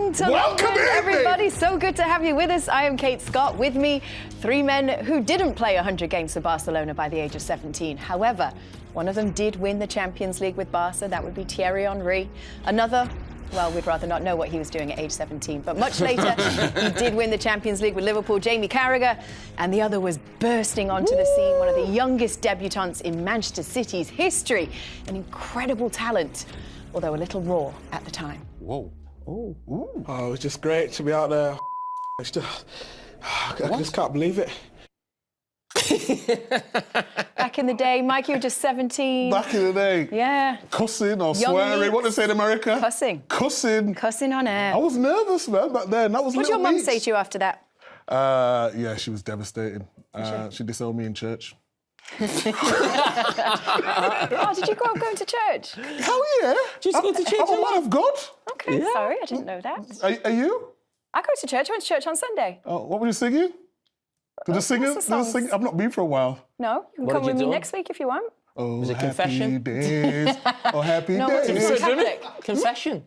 along to Welcome London, in, everybody. So good to have you with us. I am Kate Scott. With me, three men who didn't play 100 games for Barcelona by the age of 17. However, one of them did win the Champions League with Barca. That would be Thierry Henry. Another, well, we'd rather not know what he was doing at age 17. But much later, he did win the Champions League with Liverpool, Jamie Carragher. And the other was bursting onto the scene, one of the youngest debutants in Manchester City's history. An incredible talent, although a little raw at the time. Whoa. Oh, it was just great to be out there. It's just, I just can't believe it. Back in the day, Micah, you were just 17. Back in the day. Yeah. Cussing or Young swearing. youths. What do they say in America? Cussing. Cussing. Cussing on air. I was nervous, man, back then. That was What did your mum say to you after that? Yeah, she was devastating. She disowned me in church. Oh, did you grow up going to church? Hell yeah. Did you go to church? I'm a man of God. Okay, sorry, I didn't know that. Are you? I go to church. I went to church on Sunday. Oh, what were you singing? Did you sing it? What's the Did you sing? songs? I've not been for a while. No, you can What come did you with me do? next week if you want. Oh, Was it happy confession? days. Oh, happy No, days. it's Catholic. Confession.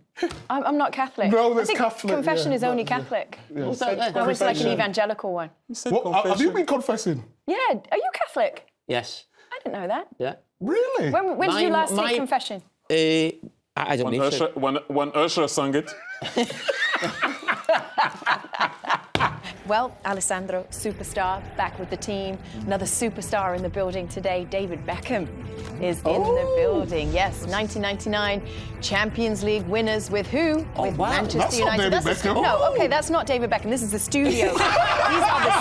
I'm not Catholic. No, I that's think Catholic, confession yeah, is only yeah. Catholic. What's that then? I was like an Confession. evangelical one. What, have you been confessing? Yeah, are you Catholic? Yes. I didn't know that. Yeah. Really? When did you last take confession? I don't need to. When Usher sang it. Well, Alessandro, superstar, back with the team. Another superstar in the building today, David Beckham, is in the building. Yes, 1999 Champions League winners with who? With wow. Manchester That's not United. David Beckham. No, okay, that's not David Beckham. This is the studio. These are the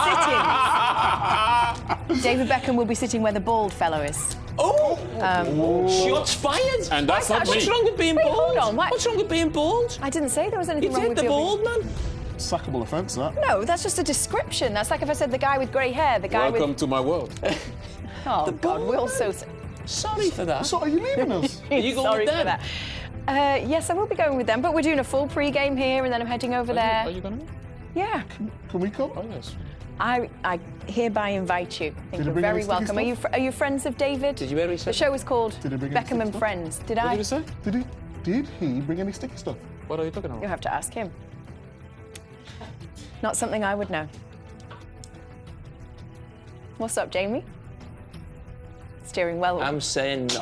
sittings. David Beckham will be sitting where the bald fellow is. Shots fired. And that's not What's me. wrong with being Wait, bald? hold on, what? What's wrong with being bald? I didn't say there was You anything wrong did with the your bald man. Sackable offence, that. No, that's just a description. That's like if I said the guy with grey hair, the guy Welcome with... to my world. Oh, God, we're all so... Sorry for that. So are you leaving us? You going Sorry with for them? that. Yes, I will be going with them, but we're doing a full pre-game here, and then I'm heading over there. Are you gonna? Yeah. Can we come? Oh yes. I hereby invite you. I think Did he you're bring very any sticky welcome. Are you friends of David? Did you hear what he The said? show is called Did he bring any Beckham and sticky stuff? Friends. Did What I? did you say? Did he bring any sticky stuff? What are you talking about? You'll have to ask him. Not something I would know. What's up, Jamie? Steering well. I'm saying no.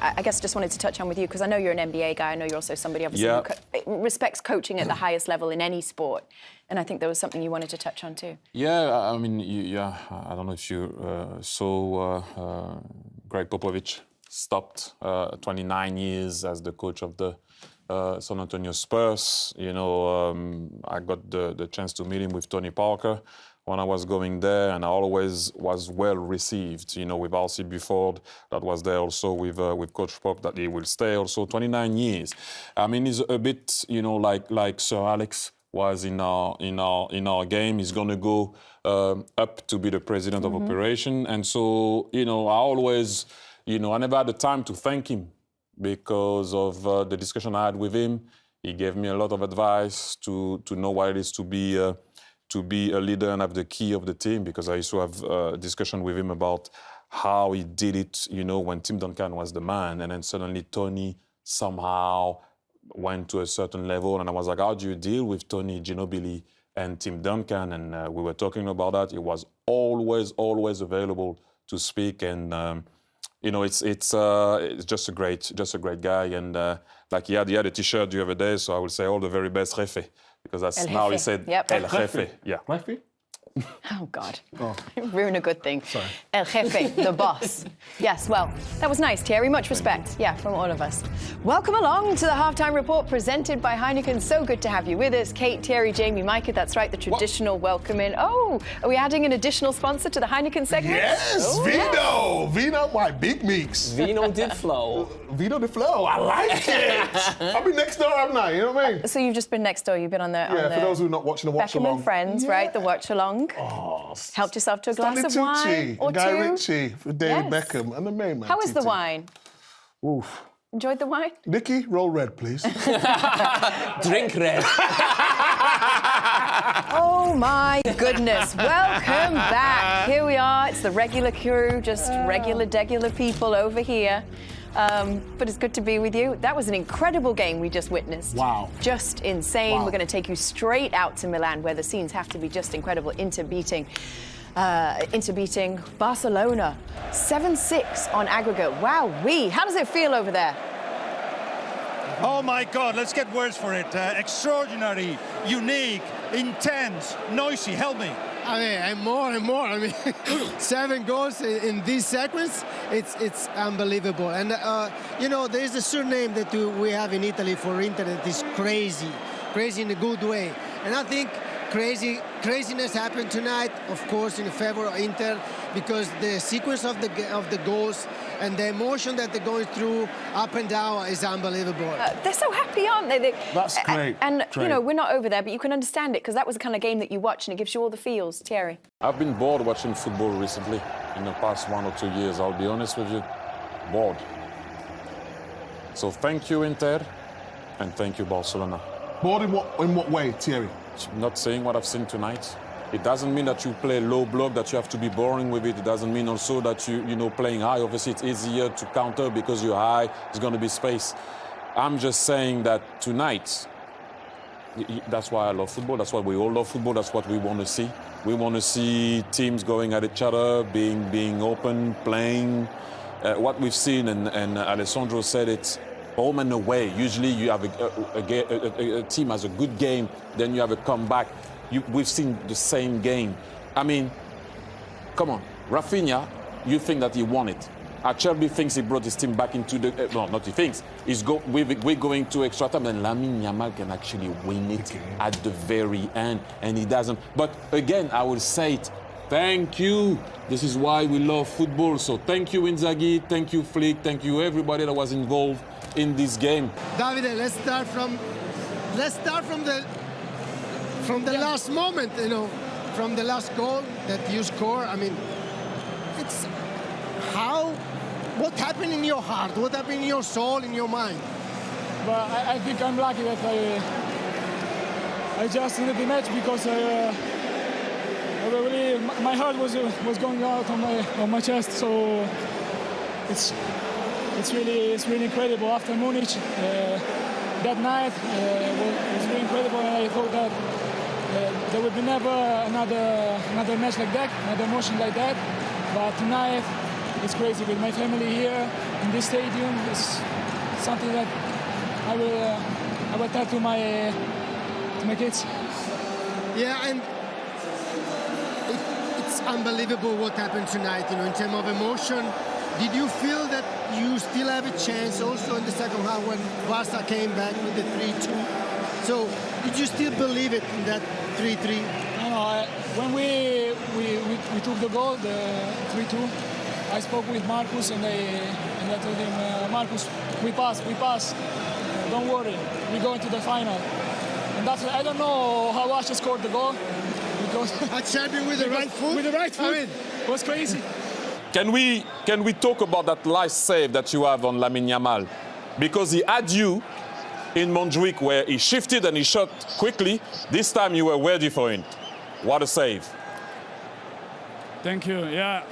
I guess I just wanted to touch on with you, because I know you're an NBA guy. I know you're also somebody obviously Yeah. who respects coaching at the highest level in any sport. And I think there was something you wanted to touch on too. Yeah, I mean, I don't know if you saw Gregg Popovich stopped 29 years as the coach of the San Antonio Spurs. You know, I got the chance to meet him with Tony Parker when I was going there, and I always was well received. You know, with RC Buford, that was there also with Coach Pop, that he will stay also 29 years. I mean, he's a bit, you know, like Sir Alex was in our game. He's going to go up to be the president of operation, and so you know, I always, you know, I never had the time to thank him because of the discussion I had with him. He gave me a lot of advice to know what it is to be a leader and have the key of the team, because I used to have a discussion with him about how he did it, you know, when Tim Duncan was the man, and then suddenly Tony somehow went to a certain level, and I was like, how do you deal with Tony Ginobili and Tim Duncan? And we were talking about that. He was always available to speak, and you know, it's just a great guy, and like he had a T-shirt the other day, so I will say all the very best, Jefe, because that's El now he Jefe. said Yep. El Jefe, yeah. Lefty? Oh, God. Oh. Ruin a good thing. Sorry. El Jefe, the boss. Yes, well, that was nice, Thierry. Much respect, yeah, from all of us. Welcome along to the Halftime Report presented by Heineken. So good to have you with us. Kate, Thierry, Jamie, Micah. That's right, the traditional welcome in. Oh, are we adding an additional sponsor to the Heineken segment? Yes, Oh, Vino! Vino, my big mix. Vino did flow. Vino the flow, I like it. I'll be next door, haven't I? You know what I mean? So you've just been next door. You've been on the Yeah, for those who are not watching the watch Beckham along. and Friends, right? The watch along. Oh, Helped yourself to a glass Stanley of wine Tucci, or Guy two. Ritchie, for David Yes. Beckham, and the main man. How was the TT. wine? Oof. Enjoyed the wine? Nikki, roll red, please. Drink red. Oh my goodness. Welcome back. Here we are. It's the regular crew, just regular, degular people over here. But it's good to be with you. That was an incredible game we just witnessed. Wow. Just insane. Wow. We're going to take you straight out to Milan, where the scenes have to be just incredible. Inter beating Barcelona 7-6 on aggregate. Wow-wee. How does it feel over there? Oh my God, let's get words for it. Extraordinary, unique, intense, noisy. Help me. I mean, and more and more. I mean, 7 goals in this sequence, it's unbelievable. And, you know, there's a surname that we have in Italy for Inter that is crazy in a good way. And I think craziness happened tonight, of course, in favor of Inter, because the sequence of the goals and the emotion that they're going through up and down is unbelievable. They're so happy, aren't they? That's great. And, Great. you know, we're not over there, but you can understand it, because that was the kind of game that you watch, and it gives you all the feels. Thierry? I've been bored watching football recently. In the past 1 or 2 years, I'll be honest with you. Bored. So thank you, Inter, and thank you, Barcelona. Bored in what way, Thierry? Not saying what I've seen tonight. It doesn't mean that you play low block, that you have to be boring with it. It doesn't mean also that you know, playing high. Obviously, it's easier to counter because you're high. There's going to be space. I'm just saying that tonight, that's why I love football. That's why we all love football. That's what we want to see. We want to see teams going at each other, being open, playing. What we've seen, and Alessandro said it, home and away. Usually you have a team has a good game, then you have a comeback. We've seen the same game. I mean, come on. Rafinha, you think that he won it. Acerbi thinks he brought his team back into the... no, not he thinks. We're going to extra time, and Lamine Yamal can actually win it at the very end, and he doesn't. But again, I will say it. Thank you. This is why we love football. So thank you, Inzaghi. Thank you, Flick. Thank you, everybody that was involved in this game. Davide, let's start from the last moment, you know, from the last goal that you score. I mean, it's what happened in your heart? What happened in your soul, in your mind? But I think I'm lucky that I just ended the match, because really my heart was going out on my chest. So it's really incredible. After Munich, that night was really incredible, and I thought that there would be never another match like that, another emotion like that. But tonight, it's crazy with my family here in this stadium. It's something that I will tell to my kids. Yeah, and it's unbelievable what happened tonight. You know, in terms of emotion. Did you feel that you still have a chance also in the second half when Barca came back with the 3-2? So did you still believe it in that 3-3? No, when we took the goal, the 3-2, I spoke with Marcus, and I told him, Marcus, we pass. Don't worry, we're going to the final. And that's, I don't know how Asha scored the goal, because Acerbi with the right foot. With the right foot, I mean, it was crazy. Can we talk about that last save that you have on Lamine Yamal? Because he had you in Montjuic, where he shifted and he shot quickly. This time you were ready for it. What a save. Thank you. Yeah,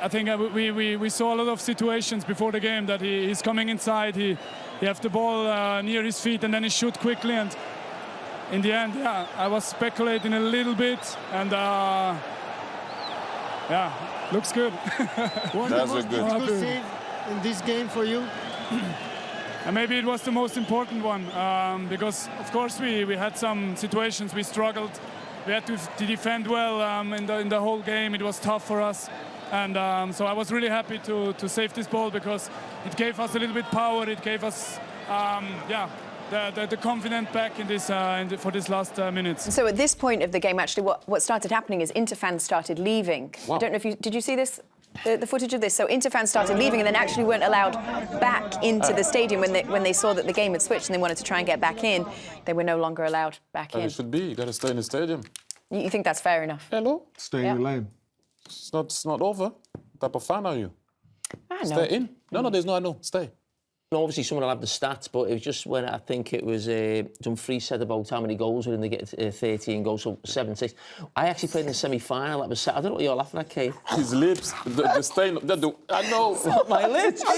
I think we saw a lot of situations before the game that he's coming inside. He has the ball near his feet, and then he shoot quickly. And in the end, yeah, I was speculating a little bit, and yeah, looks good. That's a good save in this game for you. And maybe it was the most important one, because of course we had some situations we struggled. We had to defend well in the whole game. It was tough for us, and so I was really happy to save this ball, because it gave us a little bit power. It gave us the confidence back in this for this last minutes. So at this point of the game, actually, what started happening is Inter fans started leaving. Wow. I don't know if did you see this? The footage of this. So Inter fans started leaving, and then actually weren't allowed back into the stadium when they saw that the game had switched and they wanted to try and get back in. They were no longer allowed back in. It should be. You got to stay in the stadium. You think that's fair enough? Hello? Stay in your lane. It's not over. What type of fan are you? I know. Stay in. No, there's no I know. Stay. Obviously, someone will have the stats, but it was just when I think it was Dumfries said about how many goals were in. They get 13 goals, so 7-6. I actually played in the semi-final. That was I don't know what you're laughing at, Kate. His lips, the stain. I know. It's not my lips. No,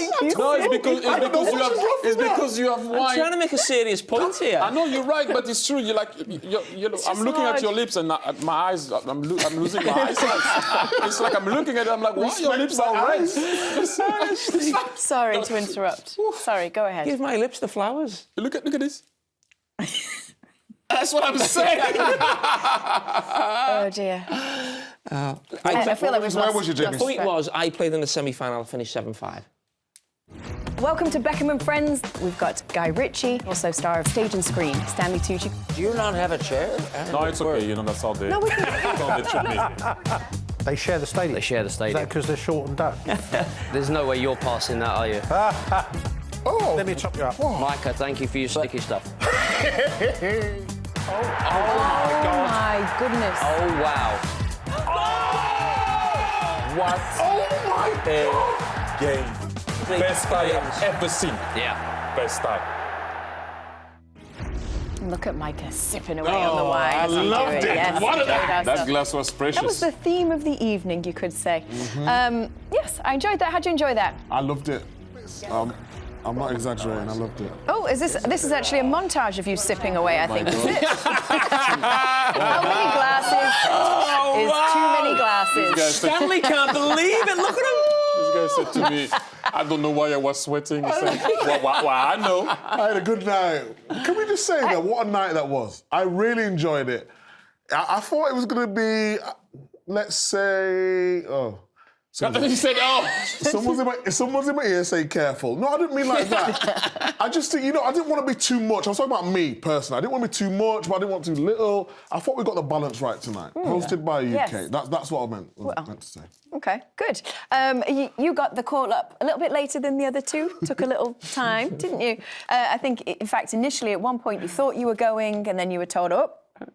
it's because you have wine. I'm trying to make a serious point here. I know you're right, but it's true. You're like, I'm looking at your lips and my eyes. I'm losing my eyesight. It's like I'm looking at it. I'm like, why your lips are red? Sorry to interrupt. Sorry, go ahead. Give my lips the flowers. Look at this. That's what I'm saying. Oh dear. I feel like we've Where lost. was you, Jamie? The point was, I played in the semi-final, finished 7-5. Welcome to Beckham and Friends. We've got Guy Ritchie, also star of Stage and Screen, Stanley Tucci. Do you not have a chair? No, it's okay. You know, that's how they. No, we That's how they treat me. They share the stadium. They share the Is stadium. that because they're short and dark? There's no way you're passing that, are you? Oh, let me chop you up. Micah, thank you for your sticky stuff. Oh my goodness. Oh, wow. What? Oh my God! Game. Best style I've ever seen. Yeah. Best style. Look at Micah sipping away on the wine. I as we loved do it. Yes, What enjoyed that ourselves. glass was precious. That was the theme of the evening, you could say. Yes, I enjoyed that. How'd you enjoy that? I loved it. I'm not exaggerating. I loved it. Oh, this is actually a montage of you sipping away, I think. Is it? How many glasses is too many glasses? Stanley can't believe it. Look at him. This guy said to me, I don't know why I was sweating. He said, well, I know. I had a good night. Can we just say that? What a night that was. I really enjoyed it. I thought it was going to be, let's say, He said, oh. Someone's in my ear saying careful. No, I didn't mean like that. I just think, I didn't want to be too much. I was talking about me, personally. I didn't want to be too much, but I didn't want too little. I thought we got the balance right tonight. Hosted by UK. Yes. That's what I meant to say. Okay, good. You got the call up a little bit later than the other two. Took a little time, didn't you? I think, in fact, initially at one point you thought you were going and then you were told, oh,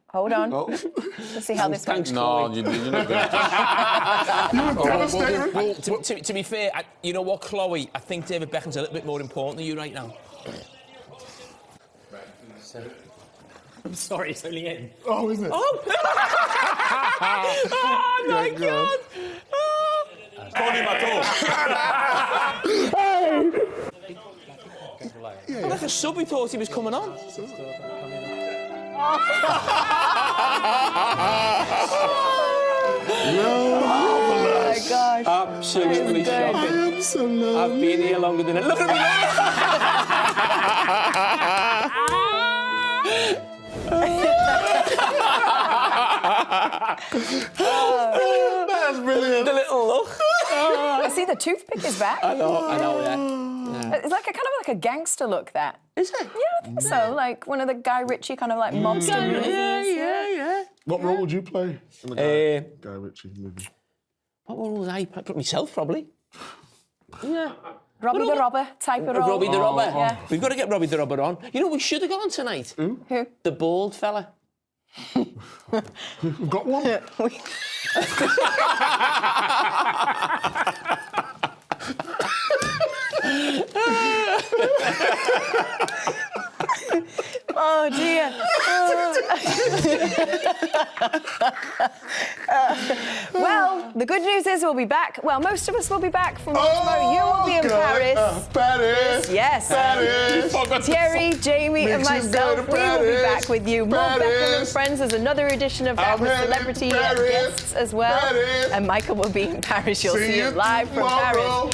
hold on. Let's see how this goes. No, you're not going Well, to be fair, you know what, Chloe? I think David Beckham's a little bit more important than you right now. I'm sorry, it's only in. Oh, isn't it? Oh! Oh, my God! Call him at all. Like a sub, he thought he was coming on. Oh my gosh. Absolutely shocking. I've been here longer than it. Look at me That's brilliant. The little look. I see the toothpick is back. I know, yeah. It's like a kind of like a gangster look, that. Is it? Yeah, I think so. Like one of the Guy Ritchie kind of like mobster movies. Yeah. What role would you play in the Guy Ritchie movie? What role would I play? Myself, probably. Yeah. Robbie the Robber type of role. Robbie the Robber. Yeah. We've got to get Robbie the Robber on. You know, we should have got on tonight. Who? The bald fella. We've got one. Oh dear. Well, the good news is we'll be back. Well, most of us will be back from tomorrow. You will be in Paris. Paris. Yes. Paris. Thierry, Jamie, and Makes you go myself, to we will be Paris. back with you. More Beckham and Paris. Friends. There's another edition of that I'm with heading celebrity Paris. guests as well. Paris. And Micah will be in Paris. You'll see you him live from tomorrow. Paris.